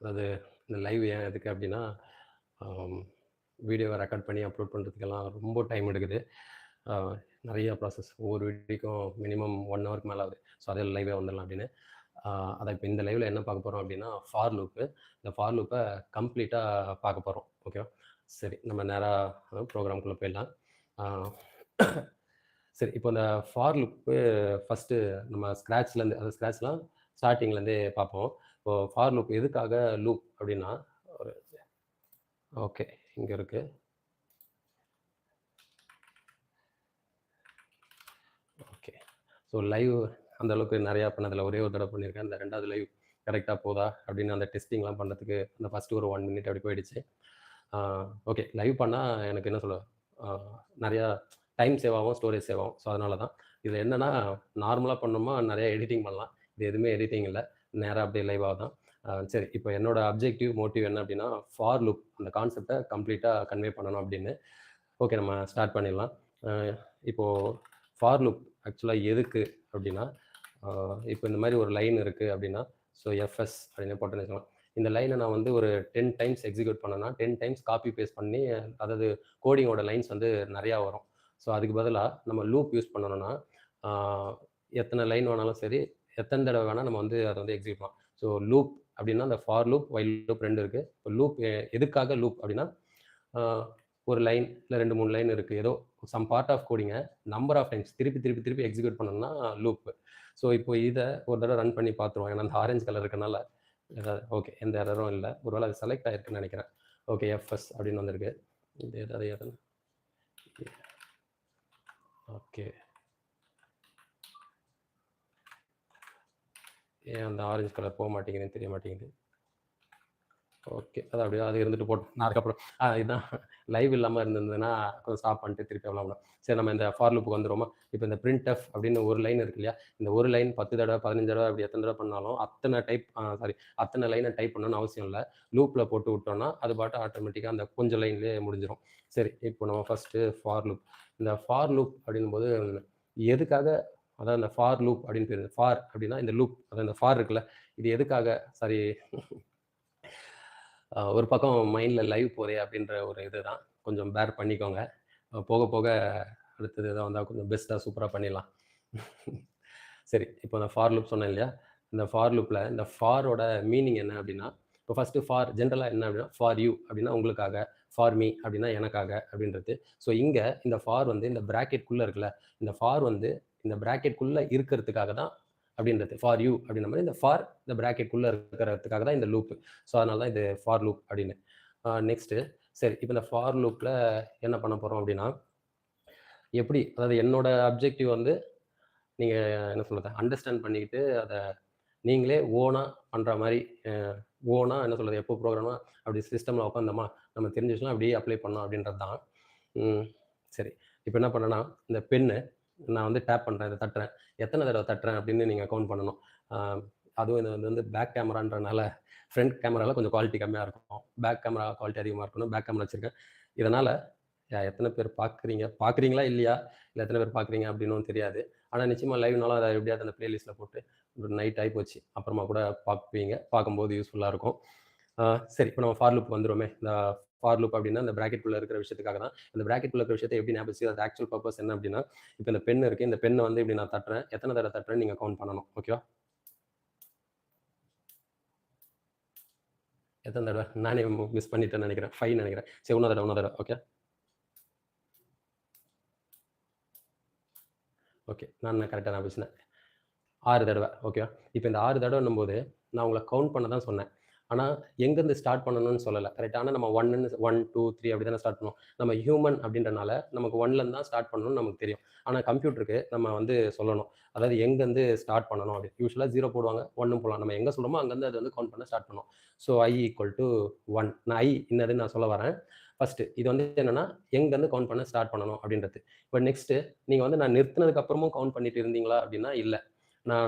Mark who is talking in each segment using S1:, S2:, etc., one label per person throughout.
S1: அதாவது இந்த லைவ் ஏன் எதுக்கு அப்படின்னா, வீடியோவை ரெக்கார்ட் பண்ணி அப்லோட் பண்ணுறதுக்கெல்லாம் ரொம்ப டைம் எடுக்குது. ஆ நெறைய ப்ராசஸ் ஒவ்வொரு வீடியோக்கும் மினிமம் 1 ஹவருக்கு மேல ஆகுது. ஸோ அதே லைவே வந்துடலாம் அப்படின்னு. அதான் இப்போ இந்த லைவ்ல என்ன பார்க்க போறோம் அப்படின்னா, ஃபார் லூப்பு. இந்த ஃபார் லூப்பை கம்ப்ளீட்டா பார்க்க போறோம். ஓகேவா? சரி, நம்ம நேரா ப்ரோக்ராம்குள்ள போயிடலாம். ஆ சரி, இப்போ இந்த ஃபார் லூப்பு ஃபர்ஸ்ட்டு நம்ம ஸ்க்ராட்ச்லேருந்து, அது ஸ்க்ராட்ச்லாம் ஸ்டார்ட்டிங்லேருந்தே பார்ப்போம். இப்போ ஃபார் லூப் எதுக்காக லூப் அப்படின்னா, ஒரு ஓகே இங்க இருக்கு. ஓகே. ஸோ லைவ் அந்த அளவுக்கு நிறையா பண்ணதில்ல. ஒரே ஒரு தடவை பண்ணியிருக்கேன். இந்த 2வது லைவ் கரெக்ட்டா போதா அப்படின்னு அந்த டெஸ்டிங்லாம் பண்ணுறதுக்கு அந்த ஃபர்ஸ்ட்டு ஒரு 1 மினிட் அப்படி போயிடுச்சு. ஓகே, லைவ் பண்ணா எனக்கு என்ன சொல்ல, நெறையா டைம் சேவ் ஆகும், ஸ்டோரேஜ் சேவ் ஆகும். ஸோ அதனால தான். இதில என்னன்னா, நார்மலா பண்ணோமா நெறைய எடிட்டிங் பண்ணலாம். இது எதுவுமே எடிட்டிங் இல்ல. நேரா அப்படியே லைவா தான். சரி, இப்போ என்னோட அப்ஜெக்டிவ், மோட்டிவ் என்ன அப்படின்னா, ஃபார் லூப் அந்த கான்செப்ட்ட கம்ப்ளீட்டா கன்வே பண்ணணும் அப்படின்னு. ஓகே, நம்ம ஸ்டார்ட் பண்ணிடலாம். இப்போ ஃபார் லூப் ஆக்சுவலா எதுக்கு அப்படின்னா, இப்போ இந்த மாதிரி ஒரு லைன் இருக்கு அப்படின்னா, ஸோ எஃப்எஸ் அப்படின்னு போட்டேன்னு வச்சுக்கோங்களேன். இந்த லைனை நான் வந்து ஒரு 10 டைம்ஸ் எக்ஸிக்யூட் பண்ணேன்னா 10 டைம்ஸ் காப்பி பேஸ்ட் பண்ணி, அதாவது கோடிங்கோட லைன்ஸ் வந்து நிறையா வரும். ஸோ அதுக்கு பதிலாக நம்ம லூப் யூஸ் பண்ணணும்னா, எத்தனை லைன் வேணாலும் சரி, எத்தனை தடவை வேணால் நம்ம வந்து அதை வந்து எக்ஸிக்யூட் பண்ணலாம். ஸோ லூப் அப்படின்னா அந்த ஃபார் லூப், வைல் லூப் 2 இருக்குது. இப்போ லூப் எதுக்காக லூப் அப்படின்னா, ஒரு லைன் இல்லை 2, 3 லைன் இருக்குது, ஏதோ சம் பார்ட் ஆஃப் கோடிங்கை நம்பர் ஆஃப் டைம்ஸ் திருப்பி திருப்பி திருப்பி எக்ஸிக்யூட் பண்ணணும்னா லூப். ஸோ இப்போ இதை ஒரு தடவை ரன் பண்ணி பார்த்துருவோம். ஏன்னா அந்த ஆரஞ்சு கலர் இருக்கனால ஏதாவது ஓகே, எந்த எரரும் இல்லை. ஒருவேளை அது செலக்ட் ஆகிருக்குன்னு நினைக்கிறேன். ஓகே, எஃப்எஸ் அப்படின்னு வந்திருக்கு. இது எதாவது ஓகே, ஏன் அந்த ஆரஞ்சு கலர் போக மாட்டேங்குதுன்னு தெரிய மாட்டேங்குது. ஓகே, அது அப்படியே அது இருந்துட்டு போட்டோம். நான் அதுக்கப்புறம் இதுதான் லைவ் இல்லாமல் இருந்ததுன்னா கொஞ்சம் ஸ்டாப் பண்ணிட்டு திருப்பி விளாடலாம். சரி, நம்ம இந்த ஃபார் லூப்புக்கு வந்துருவோமா? இப்போ இந்த பிரிண்ட் எஃப் அப்படின்னு ஒரு லைன் இருக்கு இல்லையா? இந்த ஒரு லைன் 10 தடவை 15 தடவை அப்படி எத்தனை தடவை பண்ணாலும் அத்தனை லைனை டைப் பண்ணணும்னு அவசியம் இல்லை. லூப்பில் போட்டு விட்டோம்னா அது பாட்டு ஆட்டோமேட்டிக்காக அந்த கொஞ்சம் லைன்லேயே முடிஞ்சிடும். சரி, இப்போ நம்ம ஃபஸ்ட்டு ஃபார் லூப். இந்த ஃபார் லூப் அப்படின்னும் போது எதுக்காக, அதான் இந்த ஃபார் லூப் அப்படின்னு பேர். ஃபார் அப்படின்னா இந்த லூப், அதான் இந்த ஃபார் இருக்குல்ல, இது எதுக்காக, சாரி ஒரு பக்கம் மைண்டில் லைவ் போதே அப்படின்ற ஒரு இதுதான். கொஞ்சம் பேர் பண்ணிக்கோங்க. போக போக அடுத்தது எதாவது வந்தால் கொஞ்சம் பெஸ்ட்டாக சூப்பராக பண்ணிடலாம். சரி, இப்போ நான் ஃபார் லூப் சொன்னேன் இல்லையா? இந்த ஃபார் லூப்பில் இந்த ஃபாரோட மீனிங் என்ன அப்படின்னா, இப்போ ஃபஸ்ட்டு ஃபார் ஜென்ரலாக என்ன அப்படின்னா, ஃபார் யூ அப்படின்னா உங்களுக்காக, ஃபார் மீ அப்படின்னா எனக்காக அப்படின்றது. ஸோ இங்கே இந்த ஃபார் வந்து இந்த ப்ராக்கெட்குள்ளே இருக்குல்ல, இந்த ஃபார் வந்து இந்த ப்ராக்கெட்குள்ளே இருக்கிறதுக்காக தான் அப்படின்றது. ஃபார் யூ அப்படின்ற மாதிரி இந்த ஃபார் இந்த ப்ராக்கெட்குள்ளே இருக்கிறதுக்காக தான் இந்த லூப். ஸோ அதனால தான் இது ஃபார் லூப் அப்படின்னு. நெக்ஸ்ட்டு, சரி, இப்போ இந்த ஃபார் லூப்பில் என்ன பண்ண போகிறோம் அப்படின்னா, எப்படி, அதாவது என்னோட அப்ஜெக்டிவ் வந்து நீங்கள் என்ன சொல்கிறது, அண்டர்ஸ்டாண்ட் பண்ணிக்கிட்டு அதை நீங்களே ஓனாக பண்ணுற மாதிரி, ஓனாக என்ன சொல்கிறது, எப்போ ப்ரோக்ராமாக அப்படி சிஸ்டமில் உட்காந்தோமா நம்ம தெரிஞ்ச விஷயம் அப்படியே அப்ளை பண்ணோம் அப்படின்றது தான். சரி, இப்போ என்ன பண்ணேன்னா, இந்த பென்னு நான் வந்து டேப் பண்ணுறேன், இதை தட்டுறேன், எத்தனை தடவை தட்டுறேன் அப்படின்னு நீங்கள் கவுண்ட் பண்ணணும். அதுவும் இது வந்து பேக் கேமரான்றனால ஃப்ரண்ட் கேமராவில் கொஞ்சம் குவாலிட்டி கம்மியாக இருக்கும், பேக் கேமரா குவாலிட்டி அதிகமாக இருக்கணும். பேக் கேமரா வச்சுருக்கேன். இதனால் எத்தனை பேர் பார்க்குறீங்களா இல்லையா, இல்லை எத்தனை பேர் பார்க்குறீங்க அப்படின்னும் தெரியாது. ஆனால் நிச்சயமாக லைவ்னாலும் அதை எப்படியாவது அந்த ப்ளேலிஸ்ட்டில் போட்டு ஒரு நைட் ஆகி போச்சு, அப்புறமா கூட பார்ப்பீங்க, பார்க்கும்போது யூஸ்ஃபுல்லாக இருக்கும். சரி, இப்போ நம்ம ஃபார் லூப் வந்துருமே. இந்த ஃபார் லூப் அப்படின்னா இந்த ப்ராக்கெட்குள்ளே இருக்கிற விஷயத்துக்காக தான். இந்த ப்ராக்கெட்குள்ளே இருக்கிற விஷயத்தை எப்படி ஞாபகம் வச்சு, அது ஆக்சுவல் பர்பஸ் என்ன அப்படின்னா, இப்போ இந்த பென் இருக்குது, இந்த பென்னை வந்து இப்படி நான் தட்டுறேன், எத்தனை தடவை தட்டுறேன்னு நீங்கள் கவுண்ட் பண்ணணும். ஓகேவா? எத்தனை தடவை, நானே மிஸ் பண்ணிட்டேன்னு நினைக்கிறேன், 5 நினைக்கிறேன். சரி, இன்னொரு தடவை. ஓகே, ஓகே, நான் கரெக்டாக நான் பேசினேன். 6 தடவை. ஓகேவா? இப்போ இந்த 6 தடவைன்னும் போது நான் உங்களை கவுண்ட் பண்ண தான் சொன்னேன். ஆனால் எங்கேருந்து ஸ்டார்ட் பண்ணணும்னு சொல்லலை. கரெக்டாக? ஆனால் நம்ம 1, 2, 3 அப்படி தானே ஸ்டார்ட் பண்ணுவோம். நம்ம ஹியூமன் அப்படின்றனால நமக்கு 1லேருந்து தான் ஸ்டார்ட் பண்ணணும்னு நமக்கு தெரியும். ஆனால் கம்ப்யூட்டருக்கு நம்ம வந்து சொல்லணும், அதாவது எங்கேருந்து ஸ்டார்ட் பண்ணணும் அப்படின்னு. யூஸ்வலாக 0 போடுவாங்க, 1 போடலாம். நம்ம எங்கே சொல்கிறோமோ அங்கேருந்து அது வந்து கவுண்ட் பண்ண ஸ்டார்ட் பண்ணும். So I = 1. நான் I என்னதுன்னு நான் சொல்ல வரேன். ஃபஸ்ட்டு இது வந்து என்னென்னா, எங்கேருந்து கவுண்ட் பண்ண ஸ்டார்ட் பண்ணணும் அப்படின்றது. இப்போ நெக்ஸ்ட்டு, நீங்கள் வந்து நான் நிறுத்தினதுக்கு அப்புறமும் கவுண்ட் பண்ணிட்டு இருந்தீங்களா அப்படின்னா இல்லை.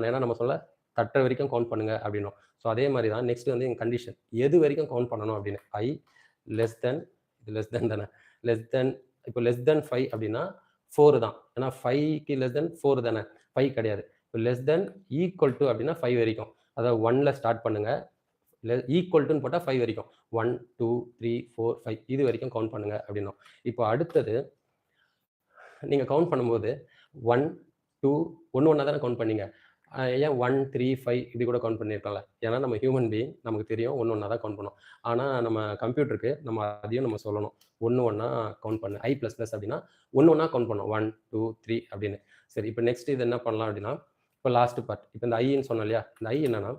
S1: ஏன்னா நம்ம சொல்ல தட்டுற வரைக்கும் கவுண்ட் பண்ணுங்க அப்படின்னும். ஸோ அதே மாதிரி தான் நெக்ஸ்ட் வந்து எங்கள் கண்டிஷன் எது வரைக்கும் கவுண்ட் பண்ணணும் அப்படின்னு. I லெஸ் தென், இது லெஸ் தென் தானே, லெஸ் தென், இப்போ லெஸ் தென் 5 அப்படின்னா 4 தான். ஏன்னா 5க்கு லெஸ் தென் 4 தானே, 5 கிடையாது. இப்போ லெஸ் தென் ஈக்குவல் டு அப்படின்னா 5 வரைக்கும், அதாவது 1ல் ஸ்டார்ட் பண்ணுங்க, இல்லை ஈக்குவல் டுன்னு போட்டால் 5 வரைக்கும் 1 2 3 4 5 இது வரைக்கும் கவுண்ட் பண்ணுங்க அப்படின்னோம். இப்போ அடுத்தது நீங்கள் கவுண்ட் பண்ணும்போது 1 2 ஒன்று ஒன்றா தானே கவுண்ட் பண்ணீங்க. ஏன் 1 3 5 இப்படி கூட கவுண்ட் பண்ணியிருக்கோம்ல. ஏன்னா நம்ம ஹியூமன் பீயிங் நமக்கு தெரியும் ஒன்று ஒன்றா தான் கவுண்ட் பண்ணும். ஆனால் நம்ம கம்ப்யூட்டருக்கு நம்ம அதையும் நம்ம சொல்லணும். ஒன்று ஒன்றா கவுண்ட் பண்ணு. I++ அப்படின்னா ஒன்று ஒன்றா கவுண்ட் பண்ணும் 1 2 3 அப்படின்னு. சரி, இப்போ நெக்ஸ்ட் இது என்ன பண்ணலாம் அப்படின்னா, இப்போ லாஸ்ட் பார்ட். இப்போ இந்த ஐன்னு சொன்னோம் இல்லையா, இந்த ஐ என்னன்னா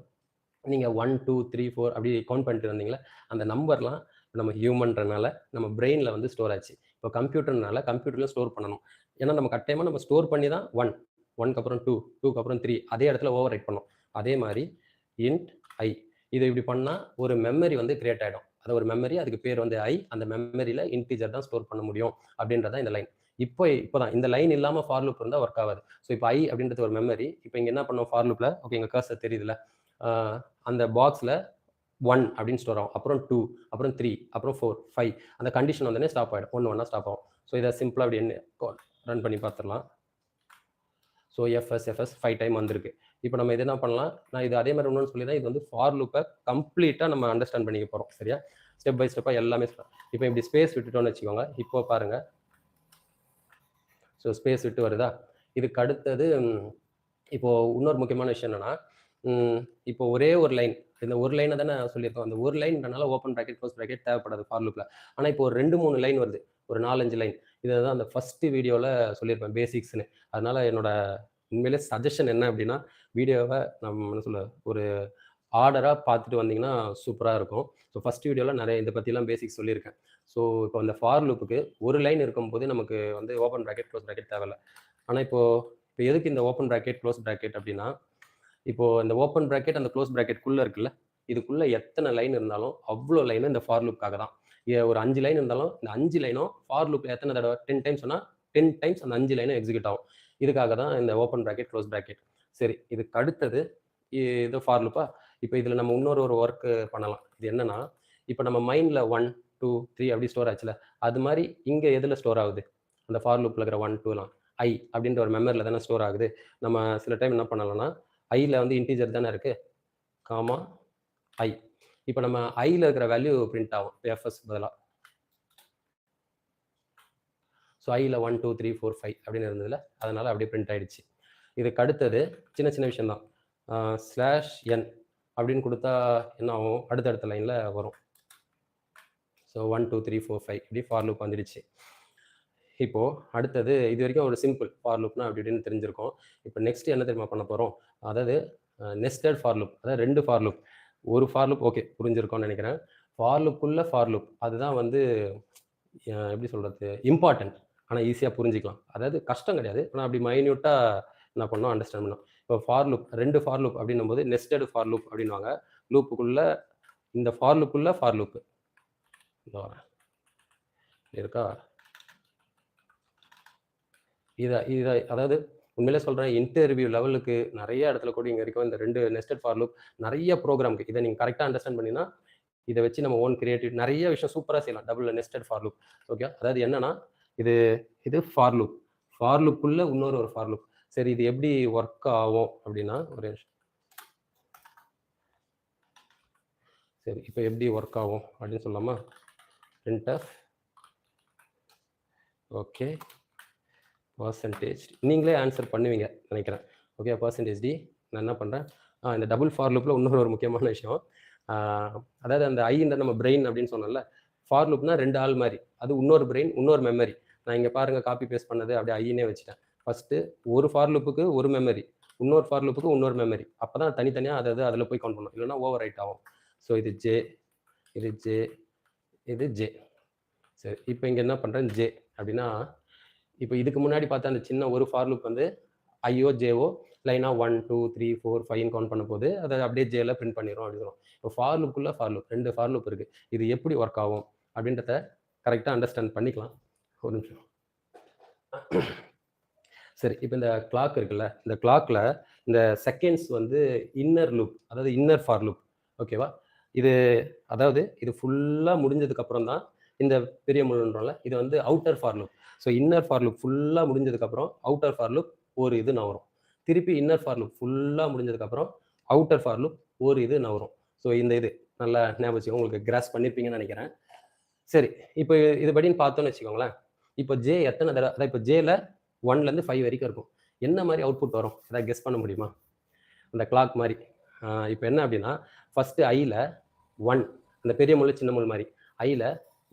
S1: நீங்கள் 1 2 3 4 அப்படி கவுண்ட் பண்ணிட்டு வந்தீங்களா, அந்த நம்பர்லாம் நம்ம ஹியூமன்றனால நம்ம பிரெயினில் வந்து ஸ்டோர் ஆச்சு. இப்போ கம்ப்யூட்டர்னால கம்ப்யூட்டர்லையும் ஸ்டோர் பண்ணணும். ஏன்னா நம்ம கட்டாயமாக நம்ம ஸ்டோர் பண்ணி தான் 1 1க்கு அப்புறம் 2 2க்கு அப்புறம் 3 அதே இடத்துல ஓவர் ரைட் பண்ணோம். அதே மாதிரி இன்ட் ஐ இதை இப்படி பண்ணால் ஒரு மெமரி வந்து கிரியேட் ஆகிடும். அது ஒரு மெமரி, அதுக்கு பேர் வந்து ஐ. அந்த மெமரியில் இன்டிஜர் தான் ஸ்டோர் பண்ண முடியும் அப்படின்றதான் இந்த லைன். இப்போதான் இந்த லைன் இல்லாமல் ஃபார் லூப் இருந்தால் ஒர்க் ஆகாது. ஸோ இப்போ ஐ அப்படின்றது ஒரு மெமரி. இப்போ இங்கே என்ன பண்ணோம் ஃபார் லூப்பில், ஓகே எங்கள் கர்சர் தெரியுதுல்ல, அந்த பாக்ஸில் 1 அப்படின்னு ஸ்டோர் ஆகும், அப்புறம் 2 அப்புறம் 3 அப்புறம் 4 5 அந்த கண்டிஷன் வந்தோடனே ஸ்டாப் ஆகிடும், ஒன்று ஒன்றா ஸ்டாப் ஆகும். ஸோ இதை சிம்பிளாக அப்படி என்ன ரன் பண்ணி பார்த்துடலாம். ஸோ எஃப்எஸ் 5 டைம் வந்திருக்கு. இப்போ நம்ம இது என்ன பண்ணலாம், நான் இது அதே மாதிரி ஒன்றுன்னு சொல்லிதான், இது வந்து ஃபார் லூப்பை கம்ப்ளீட்டாக நம்ம அண்டர்ஸ்டாண்ட் பண்ணிக்க போகிறோம். சரியா, ஸ்டெப் பை ஸ்டெப்பாக எல்லாமே. இப்போ இப்படி ஸ்பேஸ் விட்டுட்டோன்னு வச்சுக்கோங்க. இப்போ பாருங்க, ஸோ ஸ்பேஸ் விட்டு வருதா. இதுக்கு அடுத்தது இப்போ இன்னொரு முக்கியமான விஷயம் என்னன்னா, இப்போ ஒரே ஒரு லைன், இந்த ஒரு லைனை தானே சொல்லியிருக்கோம். அந்த ஒரு லைன்றனால ஓப்பன் ப்ராக்கெட் க்ளோஸ் ப்ராக்கெட் தேவைப்படாது ஃபார் லூப்ல. ஆனால் இப்போ ஒரு 2-3 லைன் வருது, ஒரு 4-5 லைன். இதை தான் அந்த ஃபர்ஸ்ட் வீடியோவில் சொல்லியிருப்பேன் பேசிக்ஸ்னு. அதனால என்னோட உண்மையிலே சஜஷன் என்ன அப்படின்னா, வீடியோவை நம்ம என்ன சொல்ல ஒரு ஆர்டராக பார்த்துட்டு வந்தீங்கன்னா சூப்பராக இருக்கும். ஸோ ஃபர்ஸ்ட் வீடியோவில் நிறைய இதை பற்றிலாம் பேசிக்ஸ் சொல்லியிருக்கேன். ஸோ இப்போ அந்த ஃபார் லூப்புக்கு ஒரு லைன் இருக்கும்போது நமக்கு வந்து ஓப்பன் ப்ராக்கெட் க்ளோஸ் ப்ராக்கெட் தேவையில்லை. ஆனால் இப்போ எதுக்கு இந்த ஓப்பன் ப்ராக்கெட் க்ளோஸ் ப்ராக்கெட் அப்படின்னா, இப்போ இந்த ஓப்பன் ப்ராக்கெட் அந்த க்ளோஸ் ப்ராக்கெட்குள்ளே இருக்குல்ல, இதுக்குள்ளே எத்தனை லைன் இருந்தாலும் அவ்வளோ லைனும் இந்த ஃபார் லூப்காக தான். ஒரு 5 லைன் இருந்தாலும் இந்த 5 லைனும் ஃபார் லூப்பில் எத்தனை தடவை 10 டைம்ஸ் சொன்னால் 10 டைம்ஸ் அந்த 5 லைனும் எக்ஸிக்யூட் ஆகும். இதுக்காக தான் இந்த ஓப்பன் ப்ராக்கெட் க்ளோஸ் ப்ராக்கெட். சரி, இதுக்கு அடுத்தது இது ஃபார் லூப்பா. இப்போ இதில் நம்ம இன்னொரு ஒர்க்கு பண்ணலாம். இது என்னன்னா, இப்போ நம்ம மைண்டில் 1 2 3 அப்படி ஸ்டோர் ஆச்சுல, அது மாதிரி இங்கே எதில் ஸ்டோர் ஆகுது, அந்த ஃபார் லூப்பில் இருக்கிற 1 2லாம் ஐ அப்படின்ற ஒரு மெமரியில் தானே ஸ்டோர் ஆகுது. நம்ம சில டைம் என்ன பண்ணலாம்னா, ஐயில் வந்து இன்டீஜர் தானே இருக்குது, காமா ஐ. இப்போ நம்ம ஐயில் இருக்கிற வேல்யூ பிரிண்ட் ஆகும் எஃப்எஸ் பதிலாக. ஸோ ஐயில் 1 2 3 4 5 அப்படின்னு இருந்ததுல, அதனால் அப்படியே பிரிண்ட் ஆகிடுச்சு. இதுக்கு அடுத்தது சின்ன சின்ன விஷயம்தான். /n அப்படின்னு கொடுத்தா என்ன ஆகும், அடுத்தடுத்த லைனில் வரும். ஸோ 1 2 3 4 5 இப்படி ஃபார் லூப் வந்துடுச்சு. இப்போது அடுத்தது இது வரைக்கும் ஒரு சிம்பிள் ஃபார் லூப்னா அப்படி இப்படின்னு தெரிஞ்சிருக்கோம். இப்போ நெக்ஸ்ட் என்ன தெரியுமா பண்ண போகிறோம், அதாவது நெஸ்டட் ஃபார் லூப். அதாவது 2 ஃபார் லூப். ஒரு ஃபார் லூப் ஓகே புரிஞ்சிருக்கோன்னு நினைக்கிறேன். ஃபார் லூப்புக்குள்ள ஃபார் லூப், அதுதான் வந்து எப்படி சொல்கிறது, இம்பார்ட்டன்ட். ஆனால் ஈஸியாக புரிஞ்சிக்கலாம். அதாவது கஷ்டம் கிடையாது, ஆனால் அப்படி மைன்யூட்டாக என்ன பண்ணோம் அண்டர்ஸ்டாண்ட் பண்ணோம். இப்போ ஃபார் லூப் 2 ஃபார் லூப் அப்படின்னும் போது நெஸ்டட் ஃபார் லூப் அப்படின்வாங்க. லூப்புக்குள்ள இந்த ஃபார் லூப்புக்குள்ள ஃபார் லூப்பு இருக்கா. இதை அதாவது உண்மையிலே சொல்கிறேன், இன்டர்வியூ லெவலுக்கு நிறைய இடத்துல கூட இங்கே இருக்கும் இந்த 2 நெஸ்டட் ஃபார் லூப். நிறைய ப்ரோக்ராமுக்கு இதை நீங்கள் கரெக்டாக அண்டர்ஸ்டாண்ட் பண்ணினா, இதை வச்சு நம்ம ஓன் கிரியேட்டிவ் நிறைய விஷயம் சூப்பராக செய்யலாம். Double nested for loop. Okay, அதாவது என்னன்னா, இது ஃபார் லூப், ஃபார் லூப்புக்குள்ள இன்னொரு ஃபார் லூப். சரி, இது எப்படி ஒர்க் ஆகும் அப்படின்னா, ஒரு சரி இப்போ எப்படி ஒர்க் ஆகும் அப்படின்னு சொல்லாமா, printf ஓகே பர்சன்டேஜ், நீங்களே ஆன்சர் பண்ணுவீங்க நினைக்கிறேன். Okay, percentage D. நான் என்ன பண்ணுறேன், இந்த டபுள் ஃபார் லூப்பில் இன்னொரு முக்கியமான விஷயம், அதாவது அந்த ஐன்ற நம்ம பிரெயின் அப்படின்னு சொன்னோம்ல, ஃபார் லூப்னா 2 ஆள் மாதிரி, அது இன்னொரு பிரெயின் இன்னொரு மெமரி. நான் இங்கே பாருங்கள் காப்பி பேஸ்ட் பண்ணது அப்படியே ஐனே வச்சுட்டேன். ஃபஸ்ட்டு ஒரு ஃபார் லூப்புக்கு ஒரு மெமரி, இன்னொரு ஃபார் லூப்புக்கு இன்னொரு மெமரி. அப்போ தான் தனித்தனியாக அதாவது அதில் போய் கவுண்ட் பண்ணணும், இல்லைனா ஓவர் ரைட் ஆகும். ஸோ இது ஜே, இது ஜே, இது ஜே. சரி, இப்போ இங்கே என்ன பண்ணுறேன், ஜே அப்படின்னா, இப்போ இதுக்கு முன்னாடி பார்த்தா அந்த சின்ன ஒரு ஃபார் லூப் வந்து ஐஓ ஜேஓ லைனாக 1 2 3 4 5 கவுண்ட் பண்ண போது அதை அப்படியே ஜேல பிரிண்ட் பண்ணிடும் அப்படின்னு. இப்போ ஃபார் லூப்புக்குள்ள ஃபார் லூப் 2 ஃபார் லூப் இருக்குது. இது எப்படி ஒர்க் ஆகும் அப்படின்றத கரெக்டாக அண்டர்ஸ்டாண்ட் பண்ணிக்கலாம். ஒரு நிமிஷம். சரி, இப்போ இந்த கிளாக் இருக்குல்ல, இந்த கிளாக்ல இந்த செகண்ட்ஸ் வந்து இன்னர் லூப், அதாவது இன்னர் ஃபார் லூப். ஓகேவா, இது அதாவது இது ஃபுல்லாக முடிஞ்சதுக்கு அப்புறம் தான் இந்த பெரிய முழுன்றோம்ல, இது வந்து outer for loop. So inner for loop ஃபுல்லாக முடிஞ்சதுக்கப்புறம் அவுட்டர் ஃபார் லூப் ஒரு இது நவரும். திருப்பி இன்னர் ஃபார் லூப் ஃபுல்லாக முடிஞ்சதுக்கப்புறம் அவுட்டர் ஃபார் லூப் ஒரு இது நவரும். ஸோ இந்த இது நல்லா ஞாபகம் வச்சுக்கோங்க, உங்களுக்கு கிராஸ் பண்ணியிருப்பீங்கன்னு நினைக்கிறேன். சரி, இப்போ இதுபடின்னு பார்த்தோம்னு வச்சுக்கோங்களேன். இப்போ ஜே எத்தனை தடவை, அதான் இப்போ ஜேல 1லேருந்து 5 வரைக்கும் இருக்கும். என்ன மாதிரி அவுட்புட் வரும்? ஏதாவது கெஸ் பண்ண முடியுமா? அந்த கிளாக் மாதிரி. இப்போ என்ன அப்படின்னா, ஃபர்ஸ்ட் ஐல 1, அந்த பெரிய முள் சின்ன முள் மாதிரி. ஐல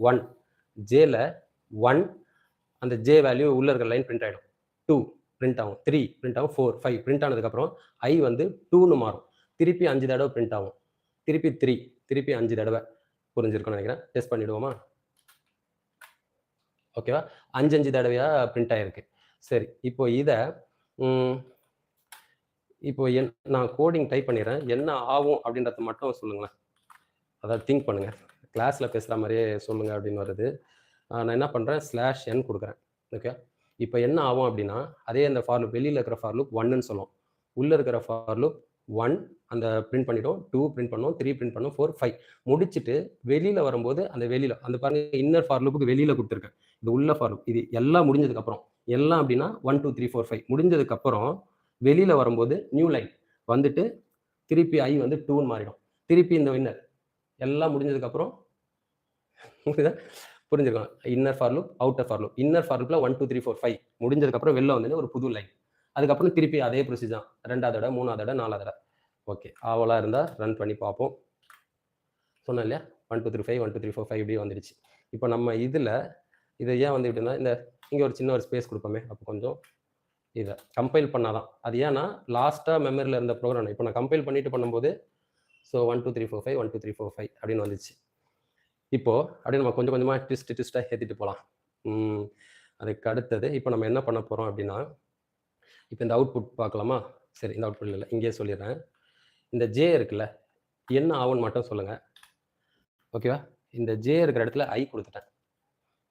S1: 1, ஜேல 1, அந்த ஜே வேல்யூ உள்ள இருக்கிற லைன் பிரிண்ட் ஆகிடும். 2 பிரிண்ட் ஆகும், 3 பிரிண்ட் ஆகும், 4, 5 பிரிண்ட் ஆனதுக்கப்புறம் ஐ வந்து 2ன்னு மாறும். திருப்பி 5 தடவை பிரிண்ட் ஆகும். திருப்பி 3, திருப்பி 5 தடவை. புரிஞ்சிருக்கும்னு நினைக்கிறேன். டெஸ்ட் பண்ணிடுவோமா? ஓகேவா? 5 தடவையா பிரிண்ட் ஆயிருக்கு. சரி, இப்போ இதை இப்போ நான் கோடிங் டைப் பண்ணிடுறேன். என்ன ஆகும் அப்படின்றத மட்டும் சொல்லுங்களேன். அதாவது திங்க் பண்ணுங்க. கிளாஸில் பேசுகிற மாதிரியே சொல்லுங்க அப்படின்னு வருது. நான் என்ன பண்ணுறேன், /n கொடுக்குறேன். ஓகே, இப்போ என்ன ஆகும் அப்படின்னா, அதே அந்த ஃபார் லூப், வெளியில் இருக்கிற ஃபார் லூப் 1ன்னு சொல்லும். உள்ளே இருக்கிற ஃபார் லூப் 1 அந்த பிரிண்ட் பண்ணிட்டோம், 2 பிரிண்ட் பண்ணோம், 3 பிரிண்ட் பண்ணோம், 4, 5 முடிச்சுட்டு வெளியில் வரும்போது அந்த பாருங்க, இன்னர் ஃபார் லூப்புக்கு வெளியில் கொடுத்துருக்கேன். இது உள்ள ஃபார் லூப். இது எல்லாம் முடிஞ்சதுக்கப்புறம், எல்லாம் அப்படின்னா 1, 2, 3, 4, 5 முடிஞ்சதுக்கப்புறம் வெளியில் வரும்போது நியூ லைன் வந்துட்டு திருப்பி ஐ வந்து 2ன்னு மாறிடும். திருப்பி இந்த இன்னர் எல்லாம் முடிஞ்சதுக்கப்புறம் புரிஞ்சிருக்கும். Inner for loop, outer for loop. Inner for லூப்ல 1, 2, 3, 4, 5 முடிஞ்சதுக்கப்புறம் வெளில வந்து ஒரு புது லைன். அதுக்கப்புறம் திருப்பி அதே ப்ரொசீஜர், 2வது தடவை, 3வது தடவை, 4வது தடவை. ஓகே, ஆவலாக இருந்தால் ரன் பண்ணி பார்ப்போம். சொன்னேன் இல்லையா, 1, 2, 3, 5, 1, 2, 3, 4, 5 இப்படி வந்துடுச்சு. இப்போ நம்ம இதில் இதை ஏன் வந்து இப்படின்னா, இந்த இங்கே ஒரு சின்ன ஒரு ஸ்பேஸ் கொடுப்போமே, அப்போ கொஞ்சம் இதை கம்பைல் பண்ணாதான். அது ஏன்னா லாஸ்ட்டாக மெமரியில் இருந்த ப்ரோக்ராம் இப்போ நான் கம்பைல் பண்ணிட்டு பண்ணும்போது ஸோ 1, 2, 3, 4, 5, 1, 2, 3, 4, 5 அப்படின்னு வந்துச்சு. இப்போ அப்படியே நம்ம கொஞ்சம் கொஞ்சமாக ட்விஸ்ட்டாக ஏற்றிட்டு போகலாம். அதுக்கு அடுத்தது இப்போ நம்ம என்ன பண்ண போகிறோம் அப்படின்னா, இப்போ இந்த அவுட்புட் பார்க்கலாமா? சரி, இந்த அவுட்புட் இல்லை, இங்கேயே சொல்லிடுறேன். இந்த ஜே இருக்குல்ல, என்ன ஆகும்னு மட்டும் சொல்லுங்கள். ஓகேவா? இந்த ஜே இருக்கிற இடத்துல ஐ கொடுத்துட்டேன்.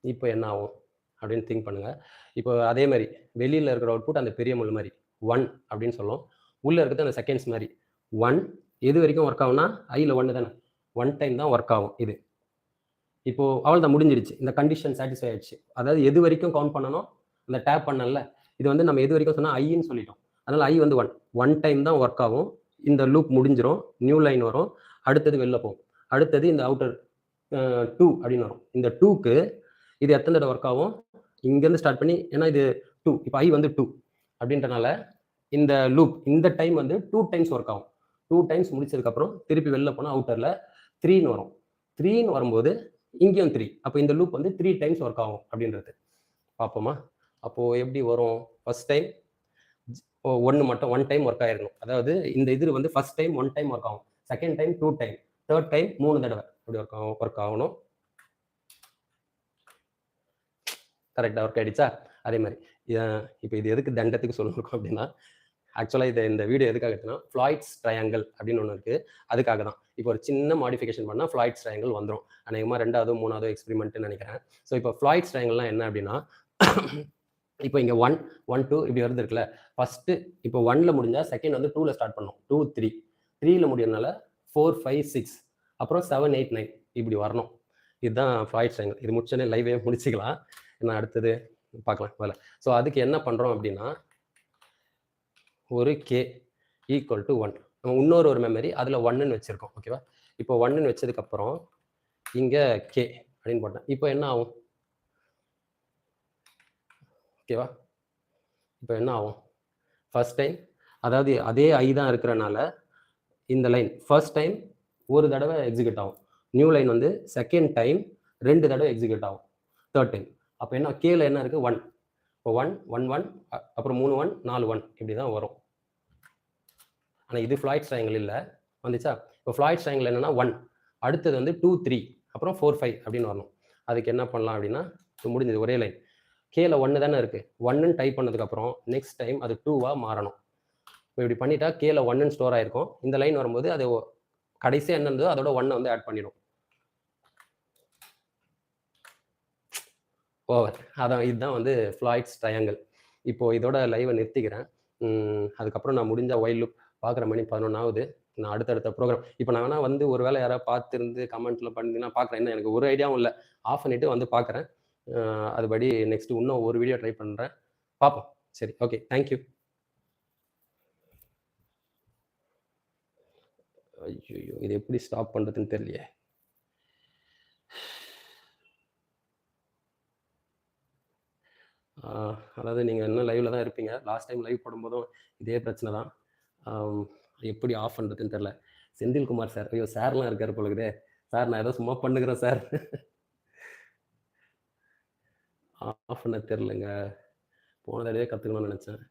S1: இப்போ என்ன ஆகும் அப்படின்னு திங்க் பண்ணுங்கள். இப்போ அதே மாதிரி வெளியில் இருக்கிற அவுட்புட் அந்த பெரிய முள் மாதிரி 1 அப்படின்னு சொல்லும். உள்ளே இருக்கிறது அந்த செகண்ட்ஸ் மாதிரி 1. எது வரைக்கும் ஒர்க் ஆகும்னா ஐயில் 1 தானே, 1 டைம் தான் ஒர்க் ஆகும். இது இப்போ அவள் தான் முடிஞ்சிருச்சு, இந்த கண்டிஷன் சாட்டிஸ்ஃபை ஆயிடுச்சு. அதாவது எது வரைக்கும் கவுண்ட் பண்ணணும், அந்த டேப் பண்ணல, இது வந்து நம்ம எது வரைக்கும் சொன்னால் ஐன்னு சொல்லிட்டோம். அதனால் ஐ வந்து 1 டைம் தான் ஒர்க் ஆகும். இந்த லூப் முடிஞ்சிடும், நியூ லைன் வரும், அடுத்தது வெளில போகும். அடுத்தது இந்த அவுட்டர் 2 அப்படின்னு வரும். இந்த 2க்கு இது எத்தனை தடவை ஒர்க் ஆகும், இங்கேருந்து ஸ்டார்ட் பண்ணி, ஏன்னா இது 2, இப்போ ஐ வந்து 2 அப்படின்றனால இந்த லூப் இந்த டைம் வந்து 2 டைம்ஸ் ஒர்க் ஆகும். 2 டைம்ஸ் முடிச்சதுக்கப்புறம் திருப்பி வெளில போனால் அவுட்டரில் 3ன்னு வரும். 3ன்னு வரும்போது இங்கேயும் 3, அப்போ இந்த லூப் வந்து 3 டைம்ஸ் ஒர்க் ஆகும் அப்படின்றது பார்ப்போமா? அப்போது எப்படி வரும், ஃபர்ஸ்ட் டைம் 1 மட்டும் 1 டைம் ஒர்க் ஆகிருக்கணும். அதாவது இந்த இது வந்து ஃபர்ஸ்ட் டைம் 1 டைம் ஒர்க் ஆகும், second time 2 time, third time 3 தடவை அப்படி ஒர்க் ஆகணும். கரெக்டாக ஒர்க் ஆகிடுச்சா? அதே மாதிரி இப்போ இது எதுக்கு தண்டத்துக்கு சொல்லணும் அப்படின்னா, ஆக்சுவலாக இந்த வீடியோ எதுக்காக இருக்குன்னா, ஃப்ளாய்ட்ஸ் ட்ரையாங்கிள் அப்படின்னு ஒன்று இருக்குது, அதுக்காக தான். இப்போ ஒரு சின்ன மாடிஃபிகேஷன் பண்ணால் ஃப்ளாய்ட்ஸ் ட்ரையாங்கிள் வந்துடும். அநேகமாக 2வது 3வது எக்ஸ்பெரிமெண்ட்னு நினைக்கிறேன். ஸோ இப்போ ஃப்ளாய்ட்ஸ் ட்ரையாங்கிள்லாம் என்ன அப்படின்னா, இப்போ இங்கே 1, 1, 2 இப்படி வருது இருக்குல்ல, ஃபர்ஸ்ட்டு இப்போ 1ல முடிஞ்சால் செகண்ட் வந்து 2ல ஸ்டார்ட் பண்ணணும், 2, 3, 3ல முடியறதுனால 4, 5, 6, அப்புறம் 7, 8, 9 இப்படி வரணும். இதுதான் ஃப்ளாய்ட்ஸ் ட்ரையாங்கிள். இது முடிச்சோடனே லைவே முடிச்சுக்கலாம், நான் அடுத்தது பார்க்கலாம் வேலை. ஸோ அதுக்கு என்ன பண்ணுறோம் அப்படின்னா, ஒரு k ஈக்குவல் டு 1, நம்ம இன்னொரு மெமரி அதில் 1ன்னு வச்சுருக்கோம். ஓகேவா? இப்போ 1ன்னு வச்சதுக்கப்புறம் இங்கே k அப்படின்னு போட்டேன். இப்போ என்ன ஆகும்? ஓகேவா? இப்போ என்ன ஆகும், ஃபர்ஸ்ட் டைம், அதாவது அதே ஐ தான் இருக்கிறனால இந்த லைன் ஃபர்ஸ்ட் டைம் ஒரு தடவை எக்ஸிக்யூட் ஆகும், நியூ லைன் வந்து செகண்ட் டைம் 2 தடவை எக்ஸிக்யூட் ஆகும், தேர்ட் டைம். அப்போ என்ன, கேல என்ன இருக்குது, 1. இப்போ 1, 1, 1, அப்புறம் 3, 1, 4, 1 இப்படி தான் வரும். ஆனால் இது ஃப்ளாய்ட்ஸ் ட்ரையாங்கிள் இல்லை, வந்துச்சா? இப்போ ஃப்ளாய்ட்ஸ் ட்ரையாங்கிள் என்னன்னா 1, அடுத்தது வந்து 2, 3, அப்புறம் 4, 5 அப்படின்னு வரணும். அதுக்கு என்ன பண்ணலாம் அப்படின்னா, முடிஞ்சது ஒரே லைன், கேல 1 தானே இருக்குது, 1ன்னு டைப் பண்ணதுக்கப்புறம் நெக்ஸ்ட் டைம் அது 2வாக மாறணும். இப்போ இப்படி பண்ணிட்டா கேல 1ன்னு ஸ்டோர் ஆயிருக்கும். இந்த லைன் வரும்போது அது கடைசியாக என்ன இருந்ததோ அதோட 1 வந்து ஆட் பண்ணிடும். ஓவர். அதான், இதுதான் வந்து ஃப்ளாய்ட்ஸ் ட்ரையாங்கிள். இப்போ இதோட லைவை நிறுத்திக்கிறேன். அதுக்கப்புறம் நான் முடிஞ்ச ஒயில் லூப் பார்க்குற மணி 11 ஆகுது. நான் அடுத்தடுத்த ப்ரோக்ராம் இப்போ நான் வேணா வந்து ஒரு வேளை யாராவது பார்த்துருந்து கமெண்ட்ல பண்ணினா பார்க்குறேன். என்ன எனக்கு ஒரு ஐடியாவும் இல்லை, ஆஃப் பண்ணிட்டு வந்து பார்க்குறேன். அதுபடி நெக்ஸ்ட் இன்னும் ஒரு வீடியோ ட்ரை பண்ணுறேன், பார்ப்போம். சரி, ஓகே, தேங்க்யூ. ஐய்யய்யோ! இது எப்படி ஸ்டாப் பண்றதுன்னு தெரியலையே! ஆ அதாவது நீங்க இன்னும் லைவ்ல தான் இருப்பீங்க. லாஸ்ட் டைம் லைவ் போடும்போதும் இதே பிரச்சனை தான். ஆம் எப்படி ஆஃப் பண்றதுன்னு தெரியல. செந்தில்குமார் சார். ஐயோ! சார்லாம் இருக்காரு போல இருக்குதே! சார் நான் ஏதோ சும்மா பண்ணுகிறேன் சார். ஆஃப் பண்ண தெரியலங்க. போன தடவையே கத்துக்கணும்னு நெனச்சேன்.